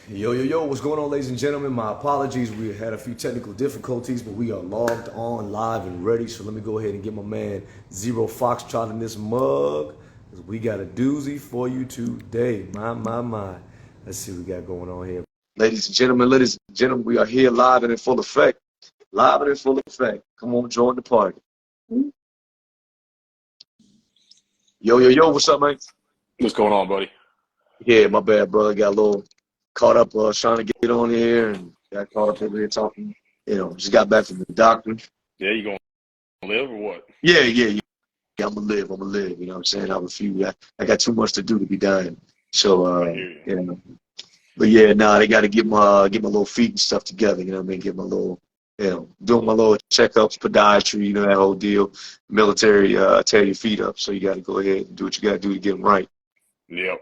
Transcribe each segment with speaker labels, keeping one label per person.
Speaker 1: Yo, yo, yo, what's going on, ladies and gentlemen? My apologies. We had a few technical difficulties, but we are logged on, live, and ready. So let me go ahead and get my man Zero Foxtrot in this mug. 'Cause we got a doozy for you today. My. Let's see what we got going on here. Ladies and gentlemen, we are here live and in full effect. Live and in full effect. Come on, join the party. Yo, yo, yo, what's up, man?
Speaker 2: What's going on, buddy?
Speaker 1: Yeah, my bad, brother. Got a little caught up trying to get on here and got caught up over here talking. Just got back from the doctor.
Speaker 2: Yeah, you gonna live or what?
Speaker 1: Yeah. I'm gonna live. You know what I'm saying? I refuse. I got too much to do to be dying. So,
Speaker 2: I hear you.
Speaker 1: but yeah, nah, they got to get my little feet and stuff together. You know what I mean? Get my little, doing my little checkups, podiatry, that whole deal. Military, tear your feet up. So you got to go ahead and do what you got to do to get them right.
Speaker 2: Yep.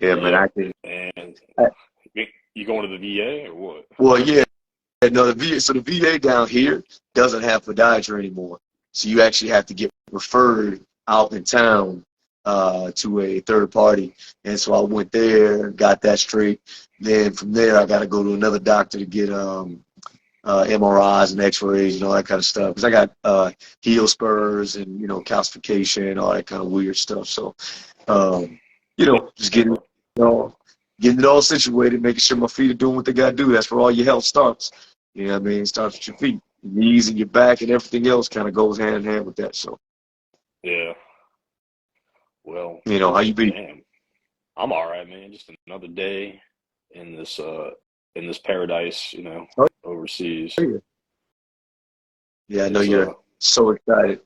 Speaker 1: Yeah, man.
Speaker 2: Yep. And you going to the VA or what?
Speaker 1: Well, yeah. No, the VA down here doesn't have podiatry anymore. So you actually have to get referred out in town to a third party. And so I went there, got that straight. Then from there, I got to go to another doctor to get MRIs and X-rays and all that kind of stuff. Because I got heel spurs and calcification, all that kind of weird stuff. So just getting it all situated, making sure my feet are doing what they got to do. That's where all your health starts. You know what I mean? It starts with your feet. Your knees and your back and everything else kind of goes hand in hand with that. So,
Speaker 2: Yeah. Well,
Speaker 1: how you be?
Speaker 2: damn. I'm all right, man. Just another day in this paradise,
Speaker 1: Oh,
Speaker 2: overseas.
Speaker 1: yeah. Yeah, I know
Speaker 2: It's
Speaker 1: you're so excited.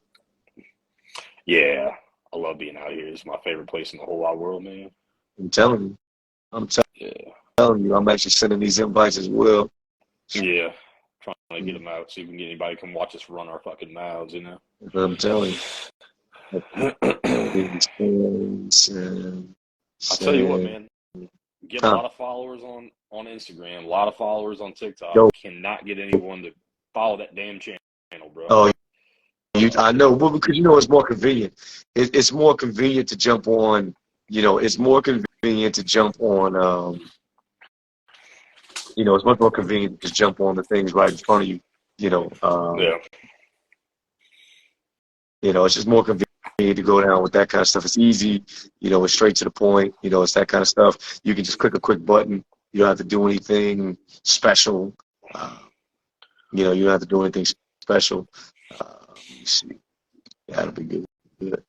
Speaker 2: yeah, I love being out here. It's my favorite place in the whole wide world, man.
Speaker 1: I'm telling you. I'm
Speaker 2: Yeah.
Speaker 1: telling you. I'm actually sending these invites as well.
Speaker 2: Yeah. Trying to get them out, see if we can get anybody to come watch us run our fucking mouths.
Speaker 1: I'm telling you. These things
Speaker 2: I'll tell you what,
Speaker 1: and,
Speaker 2: man. Get a
Speaker 1: huh.
Speaker 2: lot of followers on Instagram, a lot of followers on TikTok.
Speaker 1: Yo,
Speaker 2: Cannot get anyone to follow that damn channel, bro.
Speaker 1: oh, I know, well, because it's more convenient. It's more convenient to jump on. It's more convenient to jump on. It's much more convenient to just jump on the things right in front of you. You know, um,
Speaker 2: Yeah,
Speaker 1: it's just more convenient to go down with that kind of stuff. It's easy. It's straight to the point. It's that kind of stuff. You can just click a quick button. You don't have to do anything special. Uh, you don't have to do anything special. Let me see. Yeah, that'll be good. Good.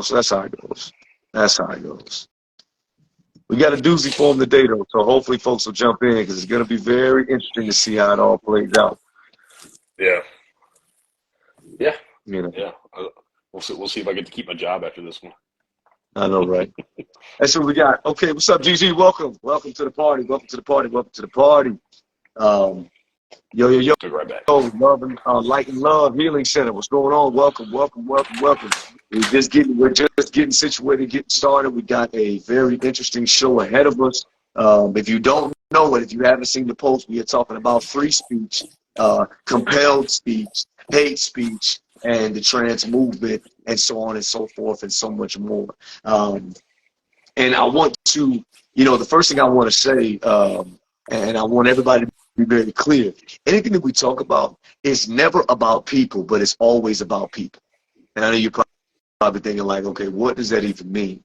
Speaker 1: So that's how it goes. That's how it goes. We got a doozy for them today, though, so hopefully folks will jump in because it's going to be very interesting to see how it all plays out.
Speaker 2: yeah, yeah,
Speaker 1: You know,
Speaker 2: yeah. We'll see. We'll see if I get to keep my job after this one.
Speaker 1: I know, right? That's what we got. Okay, what's up, GG? Welcome to the party. Welcome to the party. Welcome to the party. Um, yo.
Speaker 2: Took right back.
Speaker 1: Love and Light and Love Healing Center. What's going on? Welcome. We're just getting situated, getting started. We got a very interesting show ahead of us. If you don't know it, if you haven't seen the post, we are talking about free speech, compelled speech, hate speech, and the trans movement, and so on and so forth, and so much more. And I want to, the first thing I want to say, and I want everybody to be very clear, anything that we talk about is never about people, but it's always about people. And I know you're probably thinking like, okay, what does that even mean?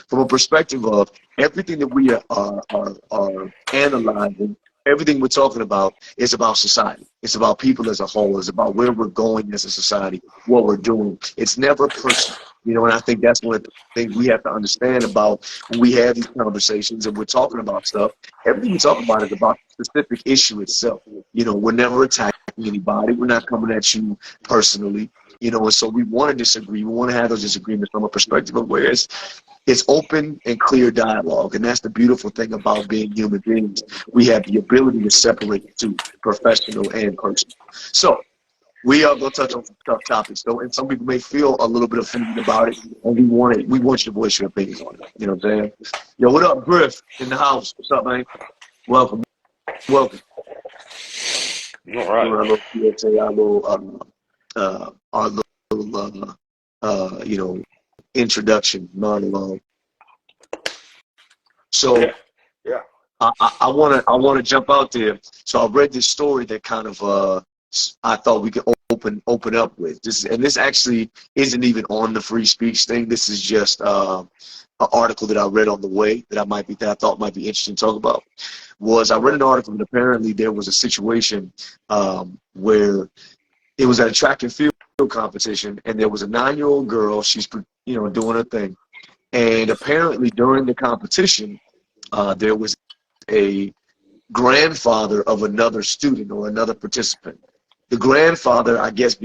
Speaker 1: From a perspective of everything that we are analyzing, everything we're talking about is about society. It's about people as a whole. It's about where we're going as a society, what we're doing. It's never personal. And I think that's one of the things we have to understand about when we have these conversations and we're talking about stuff. Everything we talk about is about the specific issue itself. We're never attacking anybody. We're not coming at you personally. And so we want to disagree. We want to have those disagreements from a perspective of where it's open and clear dialogue. And that's the beautiful thing about being human beings. We have the ability to separate the two, professional and personal. So we are going to touch on some tough topics, though, and some people may feel a little bit offended about it, and we want you to voice your opinions on it. You know what I'm saying? Yo, what up, Griff, in the house? What's up, man? Welcome.
Speaker 2: All right.
Speaker 1: Doing our little PSA, our little introduction monologue. So,
Speaker 2: Yeah.
Speaker 1: I wanna jump out there. So I read this story that kind of I thought we could open up with this, and this actually isn't even on the free speech thing. This is just an article that I read on the way that I thought might be interesting to talk about. I read
Speaker 2: Okay.
Speaker 1: an article and apparently there was a situation where it was at a track and field competition, and there was a 9-year-old girl. She's doing her thing, and apparently during the competition, there was a grandfather of another student or another participant. The grandfather, I guess,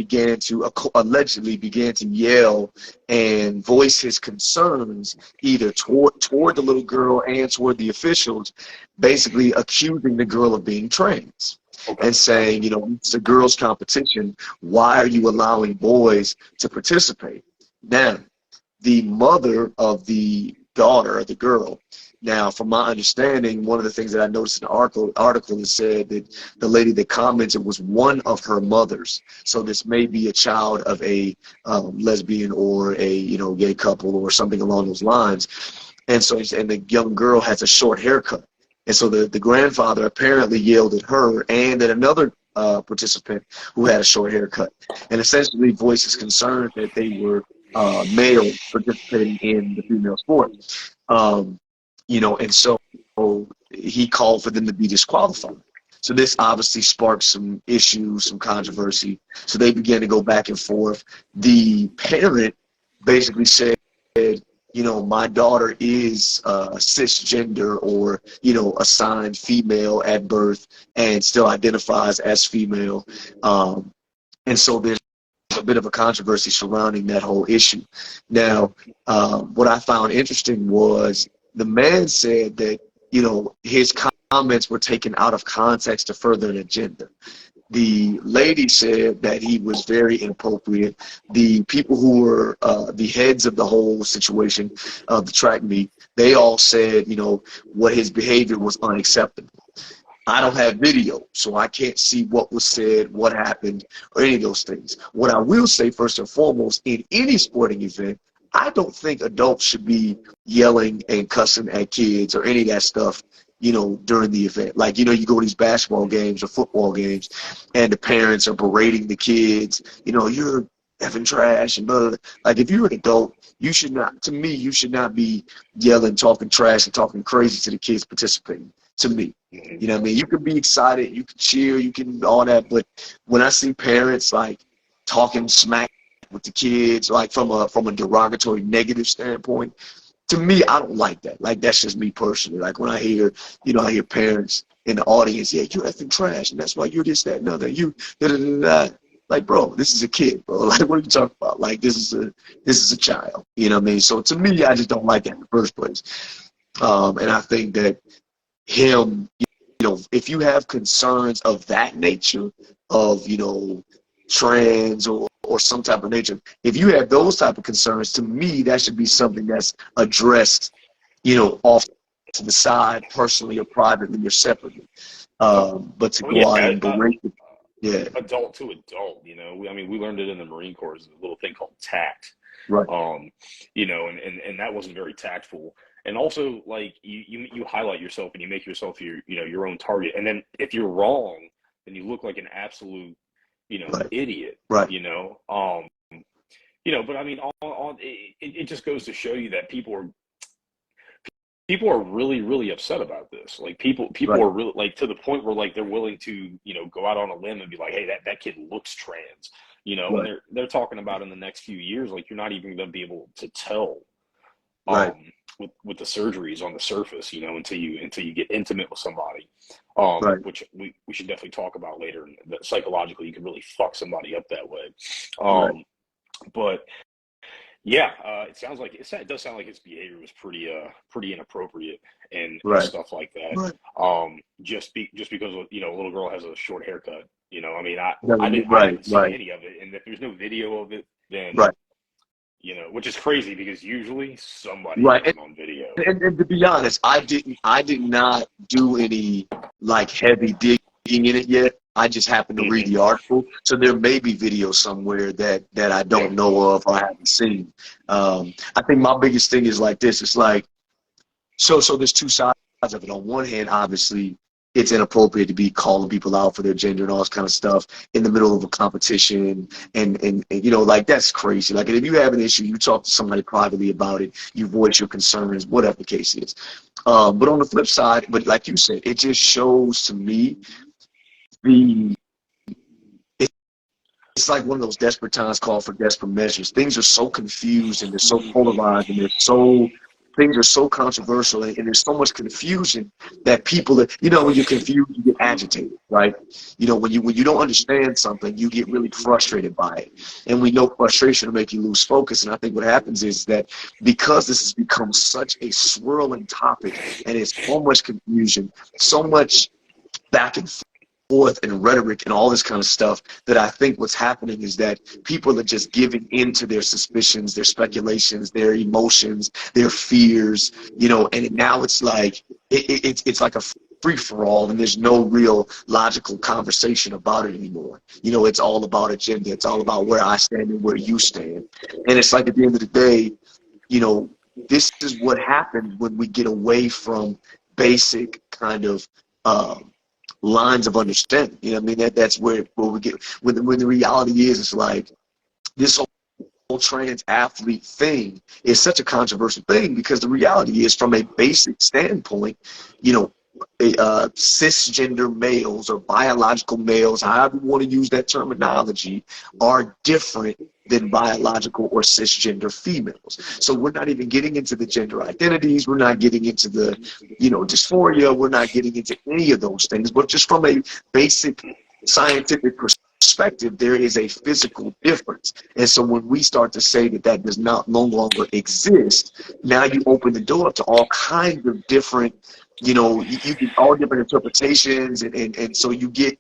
Speaker 1: allegedly began to yell and voice his concerns either toward the little girl and toward the officials, basically accusing the girl of being trans
Speaker 2: Okay.
Speaker 1: and saying, it's a girls' competition. Why are you allowing boys to participate? Now, the mother of the daughter, or the girl. Now, from my understanding, one of the things that I noticed in the article is said that the lady that commented was one of her mothers. So this may be a child of a lesbian or a gay couple or something along those lines. And so, and the young girl has a short haircut. And so the grandfather apparently yelled at her and at another participant who had a short haircut, and essentially voiced his concern that they were male participating in the female sport. And so he called for them to be disqualified. So this obviously sparked some issues, some controversy. So they began to go back and forth. The parent basically said, my daughter is cisgender or, assigned female at birth and still identifies as female. And so there's a bit of a controversy surrounding that whole issue. Now, what I found interesting was the man said that, his comments were taken out of context to further an agenda. The lady said that he was very inappropriate. The people who were the heads of the whole situation of the track meet, they all said, what his behavior was unacceptable. I don't have video, so I can't see what was said, what happened, or any of those things. What I will say, first and foremost, in any sporting event, I don't think adults should be yelling and cussing at kids or any of that stuff, during the event. Like, you go to these basketball games or football games, and the parents are berating the kids, you're effing trash and blah, blah, blah. Like, if you're an adult, you should not be yelling, talking trash, and talking crazy to the kids participating, to me.
Speaker 2: Mhm.
Speaker 1: You know what I mean? You can be excited, you can cheer, you can all that, but when I see parents like talking smack with the kids, like from a derogatory negative standpoint, to me, I don't like that. Like, that's just me personally. Like, when I hear, I hear parents in the audience, yeah, you're effing trash, and that's why you're this, that, and other. You da da da da. Like, bro, this is a kid, bro. Like, what are you talking about? Like, this is a child. You know what I mean? So to me, I just don't like that in the first place. And I think that him, if you have concerns of that nature, of, trans or some type of nature, if you have those type of concerns, to me, that should be something that's addressed, off to the side, personally or privately or separately. But to
Speaker 2: Well, yeah,
Speaker 1: go out and berate it, yeah,
Speaker 2: adult to adult, I mean, we learned it in the Marine Corps, a little thing called tact.
Speaker 1: right,
Speaker 2: And that wasn't very tactful. And also, like, you highlight yourself and you make yourself your own target. And then if you're wrong, then you look like an absolute,
Speaker 1: right,
Speaker 2: idiot,
Speaker 1: right,
Speaker 2: but I mean, it just goes to show you that people are really, really upset about this. Like, people
Speaker 1: right,
Speaker 2: are really, like, to the point where, like, they're willing to, go out on a limb and be like, hey, that kid looks trans, and
Speaker 1: right,
Speaker 2: they're talking about in the next few years, like, you're not even going to be able to tell,
Speaker 1: right,
Speaker 2: with the surgeries on the surface, until you get intimate with somebody,
Speaker 1: right,
Speaker 2: which we should definitely talk about later. That psychologically, you can really fuck somebody up that way.
Speaker 1: right,
Speaker 2: But yeah, it does sound like his behavior was pretty inappropriate and
Speaker 1: right,
Speaker 2: stuff like that.
Speaker 1: right,
Speaker 2: Just because a little girl has a short haircut. I mean, I
Speaker 1: right,
Speaker 2: haven't seen
Speaker 1: right,
Speaker 2: any of it, and if there's no video of it, then
Speaker 1: right.
Speaker 2: which is crazy because usually somebody
Speaker 1: Right.
Speaker 2: has them on video.
Speaker 1: And to be honest, I did not do any like heavy digging in it yet. I just happened to read
Speaker 2: Hmm.
Speaker 1: the article, so there may be video somewhere that I
Speaker 2: Yeah.
Speaker 1: don't know of or I haven't seen. I think my biggest thing is like this. It's like so there's two sides sides of it. On one hand, obviously, it's inappropriate to be calling people out for their gender and all this kind of stuff in the middle of a competition, and you know, like, that's crazy. Like, if you have an issue, you talk to somebody privately about it, you voice your concerns, whatever the case is. But on the flip side, but like you said, it just shows to me the it's like one of those desperate times call for desperate measures. Things are so confused and they're so polarized and things are so controversial, and there's so much confusion that people are, you know, when you're confused, you get agitated, right? You know, when you don't understand something, you get really frustrated by it. And we know frustration will make you lose focus. And I think what happens is that because this has become such a swirling topic and it's so much confusion, so much back and forth and rhetoric and all this kind of stuff, that I think what's happening is that people are just giving in to their suspicions, their speculations, their emotions, their fears, you know, and now it's like it's like a free for all, and there's no real logical conversation about it anymore. You know, it's all about agenda. It's all about where I stand and where you stand. And it's like, at the end of the day, you know, this is what happens when we get away from basic kind of lines of understanding. You know what I mean? That's where we get, when the reality is, it's like this whole trans athlete thing is such a controversial thing, because the reality is, from a basic standpoint, you know, cisgender males or biological males, however you want to use that terminology, are different than biological or cisgender females. So we're not even getting into the gender identities. We're not getting into the, you know, dysphoria. We're not getting into any of those things. But just from a basic scientific perspective, there is a physical difference. And so when we start to say that that does not no longer exist, now you open the door to all kinds of different, you know, you get all different interpretations, and so you'll get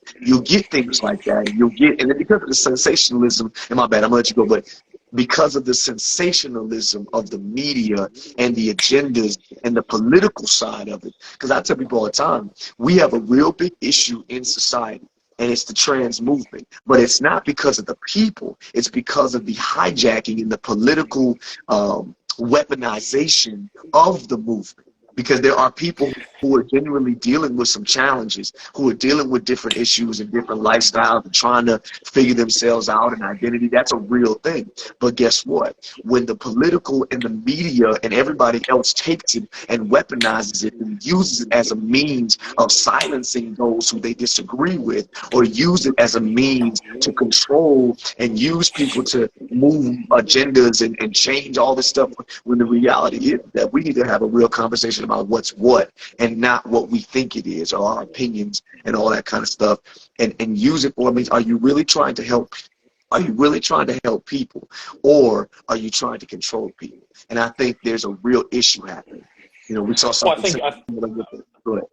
Speaker 1: things like that, and and then because of the sensationalism, and my bad, I'm gonna let you go, but because of the sensationalism of the media and the agendas and the political side of it, because I tell people all the time, we have a real big issue in society, and it's the trans movement. But it's not because of the people, it's because of the hijacking and the political weaponization of the movement. Because there are people who are genuinely dealing with some challenges, who are dealing with different issues and different lifestyles and trying to figure themselves out and identity. That's a real thing. But guess what? When the political and the media and everybody else takes it and weaponizes it and uses it as a means of silencing those who they disagree with, or use it as a means to control and use people to move agendas and change all this stuff, when the reality is that we need to have a real conversation about what's what, and not what we think it is, or our opinions and all that kind of stuff, and use it for, I mean, are you really trying to help? Are you really trying to help people, or are you trying to control people? And I think there's a real issue happening. You know, we saw
Speaker 2: Well,
Speaker 1: something similar. Go ahead.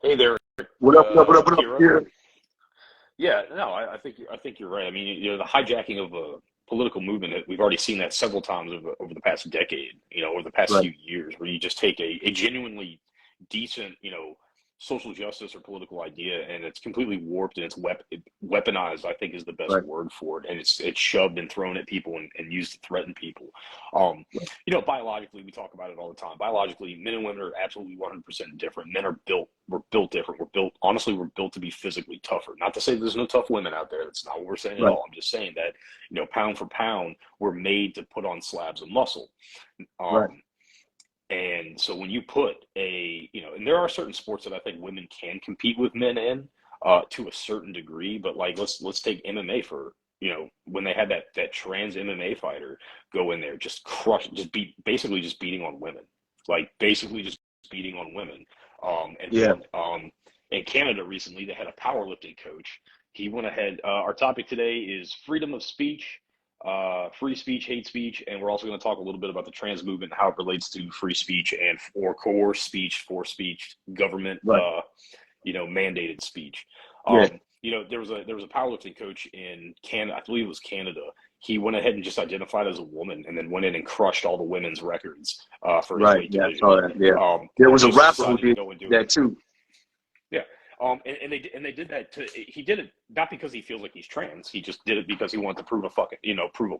Speaker 2: hey there,
Speaker 1: What up, what up, what up,
Speaker 2: Kira.
Speaker 1: here?
Speaker 2: Yeah, no, I think you're right. I mean, you know, the hijacking of a political movement, we've already seen that several times over the past decade, you know, over the past
Speaker 1: Right,
Speaker 2: few years, where you just take a genuinely decent, you know, social justice or political idea, and it's completely warped, and it's weaponized, I think is the best
Speaker 1: right,
Speaker 2: word for it, and it's shoved and thrown at people, and used to threaten people. You know, biologically, we talk about it all the time. Biologically, men and women are absolutely 100% different. We're built different. Honestly, we're built to be physically tougher. Not to say there's no tough women out there. That's not what we're saying at
Speaker 1: right,
Speaker 2: all. I'm just saying that, you know, pound for pound, we're made to put on slabs of muscle.
Speaker 1: right,
Speaker 2: Um, and so when you put you know, and there are certain sports that I think women can compete with men in, to a certain degree, but like, let's take MMA for, you know, when they had that trans MMA fighter go in there, just crush, basically just beating on women, like basically just beating on women. And
Speaker 1: yeah,
Speaker 2: then in Canada recently, they had a powerlifting coach. He went ahead. Our topic today is freedom of speech, free speech, hate speech, and we're also going to talk a little bit about the trans movement and how it relates to free speech and or coerced speech, forced speech, government,
Speaker 1: right,
Speaker 2: you know, mandated speech.
Speaker 1: yeah,
Speaker 2: You know, there was a powerlifting coach in Canada, I believe it was Canada. He went ahead and just identified as a woman, and then went in and crushed all the women's records for his
Speaker 1: right,
Speaker 2: weight
Speaker 1: yeah, I
Speaker 2: division.
Speaker 1: saw that, yeah. There
Speaker 2: And
Speaker 1: was a
Speaker 2: just
Speaker 1: rapper who
Speaker 2: decided to
Speaker 1: did
Speaker 2: go and do it.
Speaker 1: that too.
Speaker 2: Yeah. And they did that he did it not because he feels like he's trans. He just did it because he wanted to prove a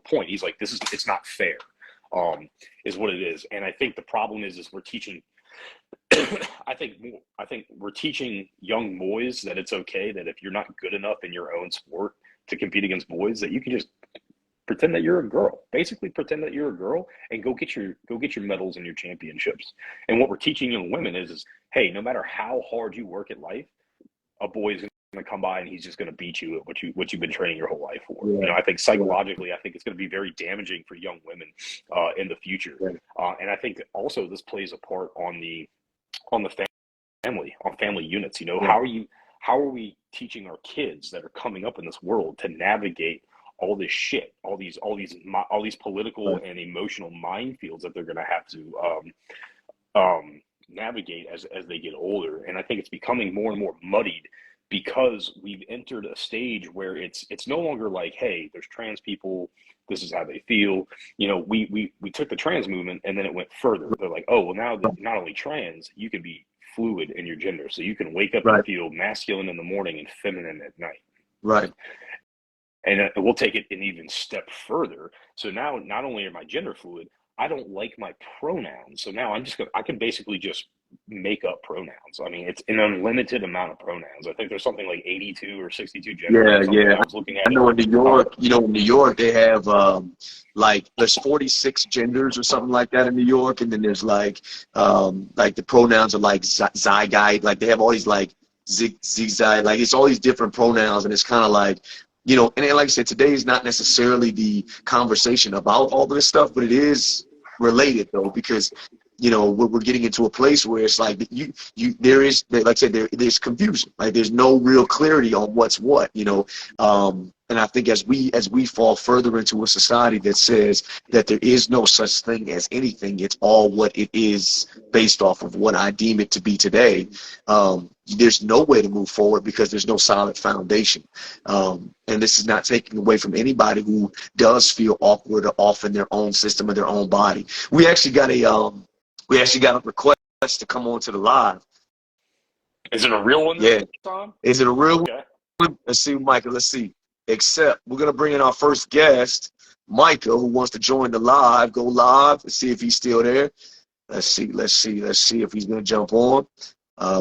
Speaker 2: point. He's like, it's not fair, is what it is. And I think the problem is we're teaching I think we're teaching young boys that it's okay that if you're not good enough in your own sport to compete against boys, that you can just pretend that you're a girl. Basically, pretend that you're a girl and go get your medals and your championships. And what we're teaching young women is hey, no matter how hard you work at life, a boy is going to come by and he's just going to beat you at what you've been training your whole life for.
Speaker 1: Yeah.
Speaker 2: You know, I think psychologically, I think it's going to be very damaging for young women in the future. And I think also this plays a part on the family units. You know, how are we teaching our kids that are coming up in this world to navigate all this shit, all these political and emotional minefields that they're going to have to navigate as they get older. And I think it's becoming more and more muddied because we've entered a stage where it's no longer like, hey, there's trans people, this is how they feel. You know, we took the trans movement and then it went further. They're like, oh, well, now that not only trans, you can be fluid in your gender. So you can wake up and feel masculine in the morning and feminine at night.
Speaker 1: Right.
Speaker 2: And we'll take it an even step further. So now not only am I gender fluid, I don't like my pronouns. So now I can basically just make up pronouns. I mean, it's an unlimited amount of pronouns. I think there's something like 82 or 62 genders.
Speaker 1: Yeah.
Speaker 2: I was looking at
Speaker 1: I know in New York, they have like there's 46 genders or something like that in New York. And then there's like the pronouns are like zygote, like they have all these like zigzag, like it's all these different pronouns. And it's kind of like, you know, and like I said, today is not necessarily the conversation about all this stuff, but it is related though, because, you know, we're getting into a place where it's like there is, like I said, there's confusion. Like there's no real clarity on what's what, you know. And I think as we fall further into a society that says that there is no such thing as anything, it's all what it is based off of what I deem it to be today. There's no way to move forward because there's no solid foundation. And this is not taking away from anybody who does feel awkward or off in their own system or their own body. We actually got a request to come on to the live.
Speaker 2: Is it a real one this time?
Speaker 1: Is it a real one? Let's see, Micah. Let's see. Except we're going to bring in our first guest, Micah, who wants to join the live. Go live and see if he's still there. Let's see if he's going to jump on.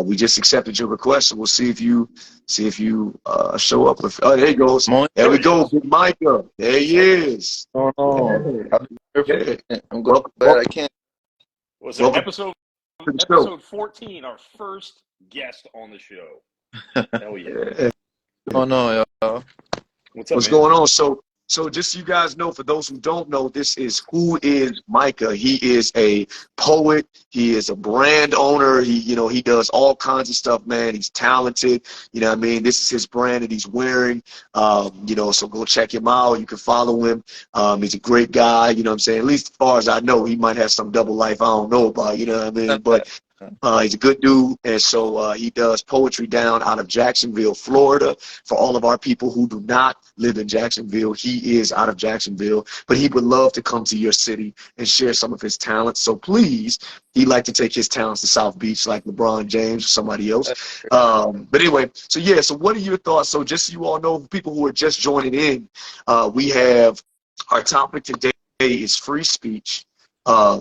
Speaker 1: We just accepted your request, so we'll see if you show up. Oh, there he goes. There we go, Big Micah. There he is.
Speaker 3: Oh,
Speaker 1: yeah.
Speaker 3: I'm glad I can.
Speaker 2: Was it episode 14, our first guest on the show? Hell yeah.
Speaker 3: Oh no, y'all.
Speaker 1: What's going on? So just so you guys know, for those who don't know, who is Micah. He is a poet. He is a brand owner. He does all kinds of stuff, man. He's talented. You know what I mean? This is his brand that he's wearing. So go check him out. You can follow him. He's a great guy. You know what I'm saying? At least as far as I know, he might have some double life I don't know about. You know what I mean? But he's a good dude, and so he does poetry down out of Jacksonville, Florida. For all of our people who do not live in Jacksonville, he is out of Jacksonville, but he would love to come to your city and share some of his talents. So please, he'd like to take his talents to South Beach like LeBron James or somebody else. But anyway, so what are your thoughts? So just so you all know, people who are just joining in, we have our topic today is free speech,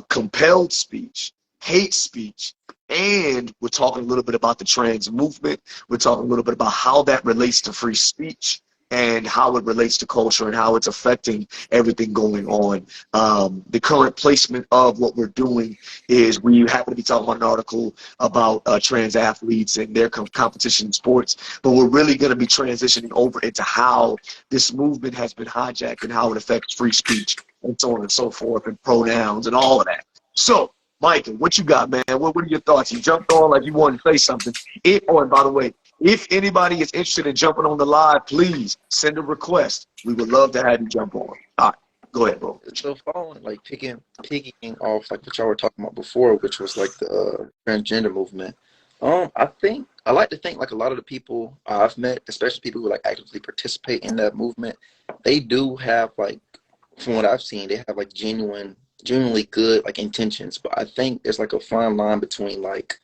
Speaker 1: compelled speech, hate speech, and we're talking a little bit about the trans movement. We're talking a little bit about how that relates to free speech and how it relates to culture and how it's affecting everything going on. The current placement of what we're doing is we happen to be talking about an article about trans athletes and their competition in sports, but we're really going to be transitioning over into how this movement has been hijacked and how it affects free speech and so on and so forth, and pronouns and all of that. So, Michael, what you got, man? What are your thoughts? You jumped on like you wanted to say something. And by the way, if anybody is interested in jumping on the live, please send a request. We would love to have you jump on. All right, go ahead, bro.
Speaker 3: So following, like picking off like what y'all were talking about before, which was like the transgender movement. I like to think like a lot of the people I've met, especially people who like actively participate in that movement, they do have like, from what I've seen, they have like genuinely good like intentions, but I think there's like a fine line between like,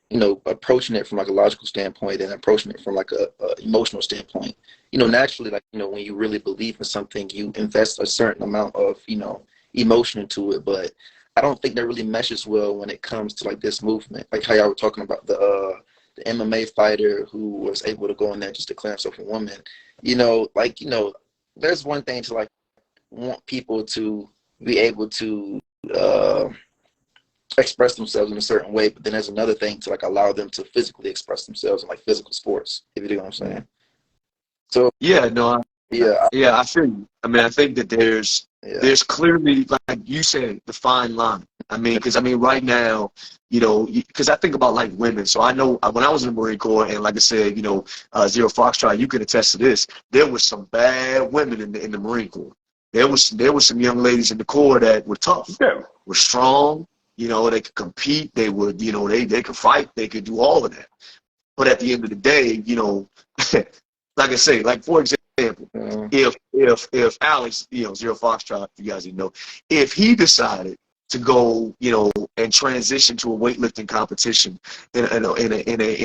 Speaker 3: you know, approaching it from like a logical standpoint and approaching it from like a emotional standpoint. You know, naturally, like, you know, when you really believe in something, you invest a certain amount of, you know, emotion into it. But I don't think that really meshes well when it comes to like this movement, like how y'all were talking about the MMA fighter who was able to go in there and just declare himself a woman. Like there's one thing to like want people to be able to uh, express themselves in a certain way, but then there's another thing to like allow them to physically express themselves in like physical sports. If you know what I'm saying. So
Speaker 1: Yeah, no,
Speaker 3: yeah,
Speaker 1: yeah, I feel you. I mean, I think that
Speaker 3: yeah,
Speaker 1: there's clearly, like you said, the fine line. I mean, because I mean, right now, because I think about like women. So I know when I was in the Marine Corps, and like I said, Zero Foxtrot, you can attest to this. There was some bad women in the Marine Corps. There was some young ladies in the Corps that were tough,
Speaker 2: Yeah.
Speaker 1: were strong. They could compete. They would, they could fight. They could do all of that. But at the end of the day, like I say, like for example,
Speaker 3: yeah,
Speaker 1: if Alex, Zero Foxtrot, you guys didn't know, if he decided to go, and transition to a weightlifting competition in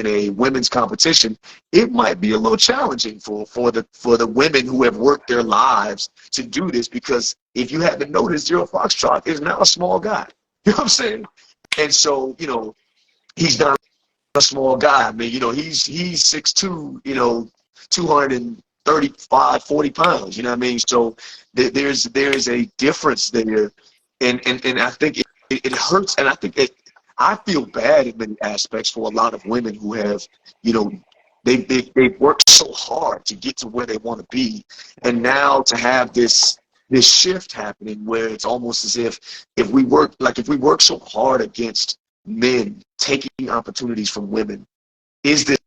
Speaker 1: a women's competition, it might be a little challenging for the women who have worked their lives to do this, because if you haven't noticed, Zero Foxtrot is now a small guy. You know what I'm saying? And so, he's not a small guy. I mean, he's 6'2", 235, 40 pounds. You know what I mean? So there's a difference there, and I think it hurts, and I think I feel bad in many aspects for a lot of women who have, you know, they've worked so hard to get to where they want to be, and now to have this shift happening where it's almost as if we work so hard against men taking opportunities from women, is this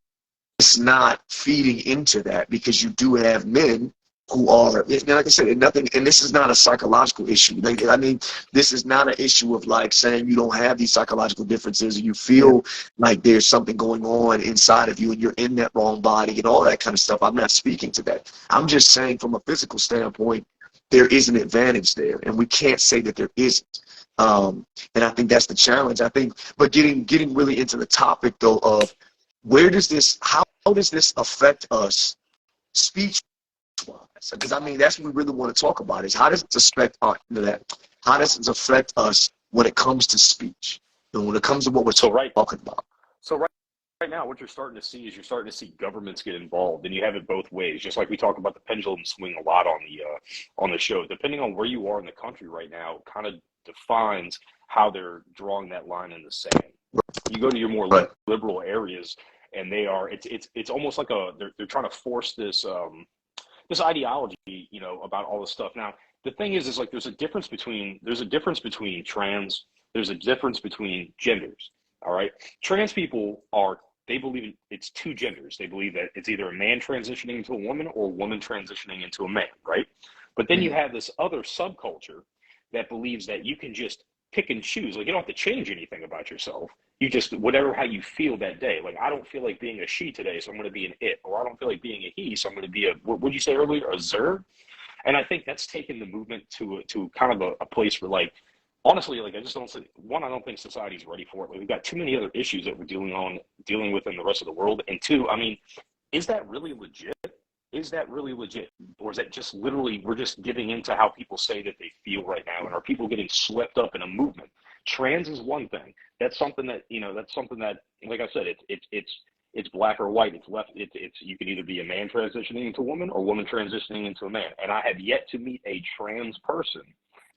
Speaker 1: not feeding into that? Because you do have men who are, like I said, nothing, and this is not a psychological issue. I mean, this is not an issue of like saying you don't have these psychological differences, or you
Speaker 3: yeah,
Speaker 1: feel like there's something going on inside of you and you're in that wrong body and all that kind of stuff. I'm not speaking to that. I'm just saying from a physical standpoint, there is an advantage there, and we can't say that there isn't. And I think that's the challenge. I think, but getting really into the topic though of how does this affect us speech wise? Because I mean, that's what we really want to talk about, is how does it affect how does it affect us when it comes to speech and when it comes to what we're
Speaker 2: So right,
Speaker 1: talking about?
Speaker 2: so right now, what you're starting to see is you're starting to see governments get involved, and you have it both ways. Just like we talk about the pendulum swing a lot on the show. Depending on where you are in the country right now, kind of defines how they're drawing that line in the sand. You go to your more
Speaker 1: Right.
Speaker 2: liberal areas, and it's almost like they're trying to force this ideology, about all this stuff. Now, the thing is like there's a difference between trans, there's a difference between genders. All right, trans people they believe it's two genders. They believe that it's either a man transitioning into a woman or a woman transitioning into a man, right? But then you
Speaker 3: mhm,
Speaker 2: have this other subculture that believes that you can just pick and choose. Like, you don't have to change anything about yourself. You just, whatever, how you feel that day. Like, I don't feel like being a she today, so I'm going to be an it. Or I don't feel like being a he, so I'm going to be what did you say earlier? A zer? And I think that's taken the movement to kind of a place where, like, honestly, like, I just don't see, one, I don't think society's ready for it. Like, we've got too many other issues that we're dealing with in the rest of the world. And two, I mean, is that really legit? Is that really legit? Or is that just literally we're just giving into how people say that they feel right now? And are people getting swept up in a movement? Trans is one thing. That's something that, like I said, it's black or white. It's left. It's you can either be a man transitioning into a woman or a woman transitioning into a man. And I have yet to meet a trans person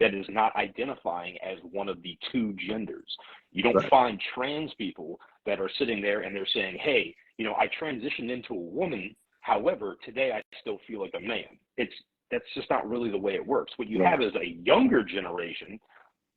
Speaker 2: that is not identifying as one of the two genders. You don't
Speaker 1: Right.
Speaker 2: find trans people that are sitting there and they're saying, hey, I transitioned into a woman. However, today I still feel like a man. That's just not really the way it works. What you
Speaker 1: Right.
Speaker 2: have is a younger generation.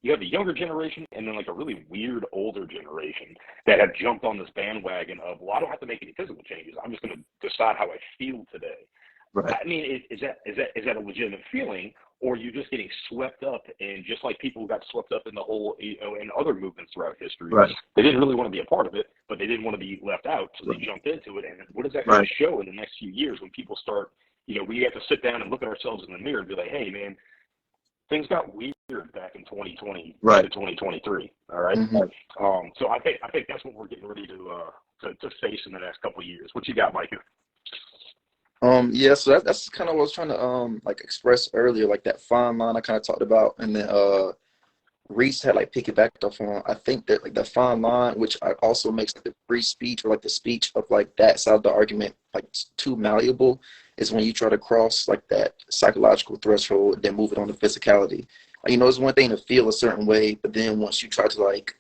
Speaker 2: You have a younger generation and then like a really weird older generation that have jumped on this bandwagon of, well, I don't have to make any physical changes. I'm just going to decide how I feel today.
Speaker 1: Right.
Speaker 2: I mean, is that a legitimate feeling, or are you just getting swept up? And just like people got swept up in the whole, in other movements throughout history,
Speaker 1: Right.
Speaker 2: they didn't really want to be a part of it, but they didn't want to be left out, so they
Speaker 1: Right.
Speaker 2: jumped into it. And what is that going
Speaker 1: Right.
Speaker 2: to show in the next few years when people start, we have to sit down and look at ourselves in the mirror and be like, hey, man, things got weird back in 2020
Speaker 1: Right.
Speaker 2: into 2023. All right.
Speaker 3: mhm.
Speaker 2: So I think that's what we're getting ready to face in the next couple of years. What you got, Mike?
Speaker 3: Yeah, so that's kind of what I was trying to like express earlier, like that fine line I kind of talked about, and then Reese had like piggybacked off on, I think that like the fine line, which also makes like the free speech or like the speech of like that side of the argument like too malleable, is when you try to cross like that psychological threshold and then move it on to physicality. Like, you know, it's one thing to feel a certain way, but then once you try to like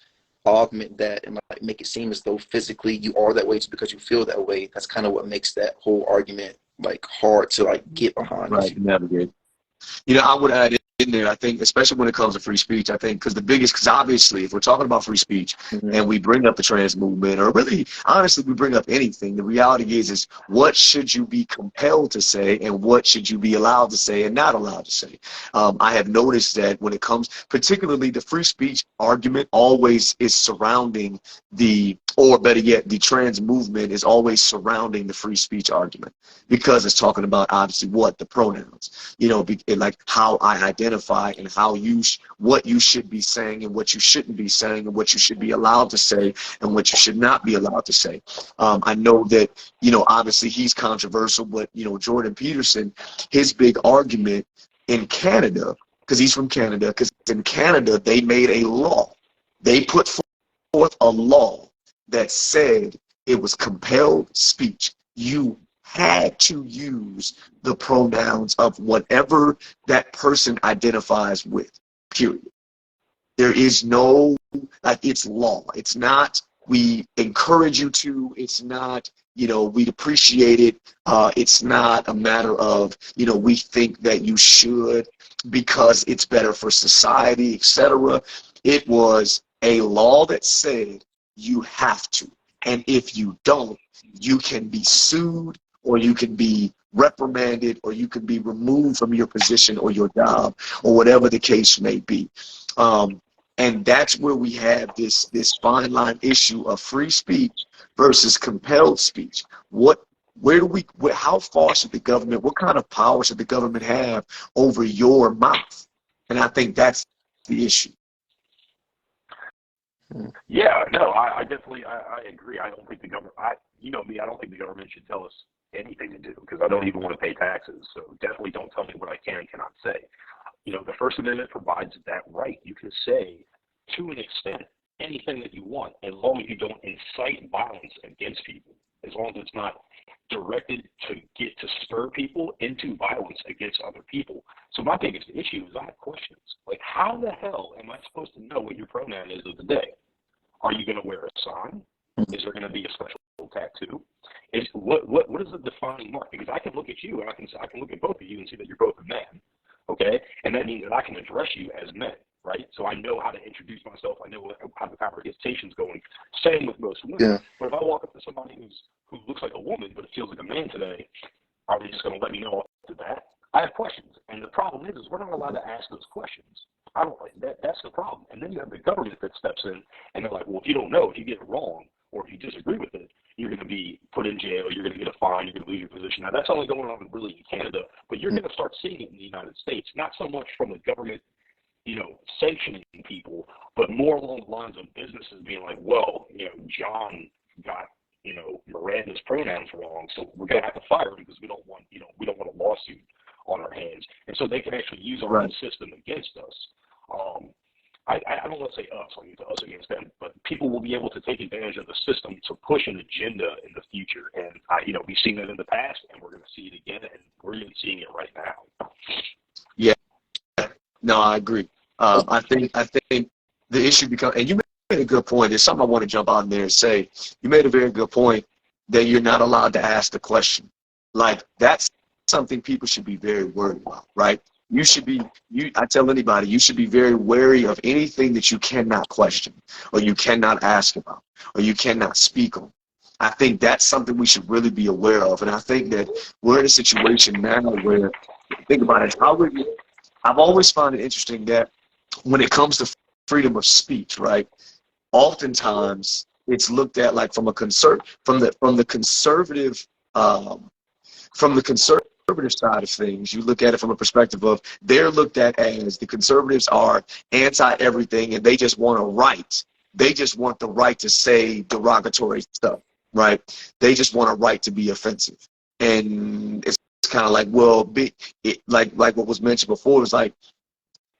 Speaker 3: augment that and like make it seem as though physically you are that way just because you feel that way, that's kind of what makes that whole argument like hard to like get behind.
Speaker 1: Right, navigate. You know, I would add in there, I think, especially when it comes to free speech, I think, because obviously, if we're talking about free speech and we bring up the trans movement, or really, honestly, we bring up anything, the reality is what should you be compelled to say and what should you be allowed to say and not allowed to say? I have noticed that when it comes, particularly the free speech argument always is surrounding or better yet, the trans movement is always surrounding the free speech argument, because it's talking about obviously what the pronouns, you know, like how I identify and how what you should be saying and what you shouldn't be saying and what you should be allowed to say and what you should not be allowed to say. I know that, you know, obviously he's controversial, but, you know, Jordan Peterson, his big argument in Canada, because he's from Canada, because in Canada they made a law. They put forth a law that said it was compelled speech. You had to use the pronouns of whatever that person identifies with, period. There is no, like, it's law. It's not, we encourage you to, it's not, you know, we'd appreciate it. It's not a matter of, you know, we think that you should because it's better for society, etc. It was a law that said you have to. And if you don't, you can be sued, or you can be reprimanded, or you can be removed from your position or your job, or whatever the case may be. And that's where we have this fine line issue of free speech versus compelled speech. How far should the government, what kind of power should the government have over your mouth? And I think that's the issue.
Speaker 2: Yeah, no, I definitely, I agree. I don't think the government, you know me, I don't think the government should tell us anything to do, because I don't even want to pay taxes. So definitely don't tell me what I can and cannot say. You know, the First Amendment provides that right. You can say, to an extent, anything that you want, as long as you don't incite violence against people, as long as it's not directed to spur people into violence against other people. So my biggest issue is I have questions. Like, how the hell am I supposed to know what your pronoun is of the day? Are you going to wear a sign? Is there going to be a special tattoo? What is the defining mark? Because I can look at you and I can look at both of you and see that you're both a man, okay? And that means that I can address you as men, right? So I know how to introduce myself. I know how the conversation's going. Same with most women. Yeah. But if I walk up to somebody who looks like a woman but feels like a man today, are they just going to let me know after that? I have questions, and the problem is we're not allowed to ask those questions. I don't like that. That's the problem. And then you have the government that steps in, and they're like, well, if you don't know, if you get it wrong, or if you disagree with it, you're going to be put in jail, you're going to get a fine, you're going to lose your position. Now, that's only going on really in Canada, but you're going to start seeing it in the United States, not so much from the government, you know, sanctioning people, but more along the lines of businesses being like, well, you know, John got, you know, Miranda's pronouns wrong, so we're going to have to fire him because we don't want a lawsuit on our hands. And so they can actually use our own system against us. I don't want to say us, I mean to us against them, but people will be able to take advantage of the system to push an agenda in the future. And, you know, we've seen that in the past, and we're going to see it again, and we're even seeing it right now.
Speaker 1: Yeah, no, I agree. I think the issue becomes, and you made a good point. There's something I want to jump out there and say. You made a very good point that you're not allowed to ask the question. Like, that's something people should be very worried about, right? You should be, I tell anybody, you should be very wary of anything that you cannot question, or you cannot ask about, or you cannot speak on. I think that's something we should really be aware of. And I think that we're in a situation now where, think about it, I've always found it interesting that when it comes to freedom of speech, right, oftentimes it's looked at like from the conservative side of things. You look at it from a perspective of they're looked at as the conservatives are anti-everything, and they just want a right. They just want the right to say derogatory stuff, right? They just want a right to be offensive. And it's kind of like, well, like what was mentioned before, is like,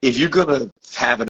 Speaker 1: if you're going to have an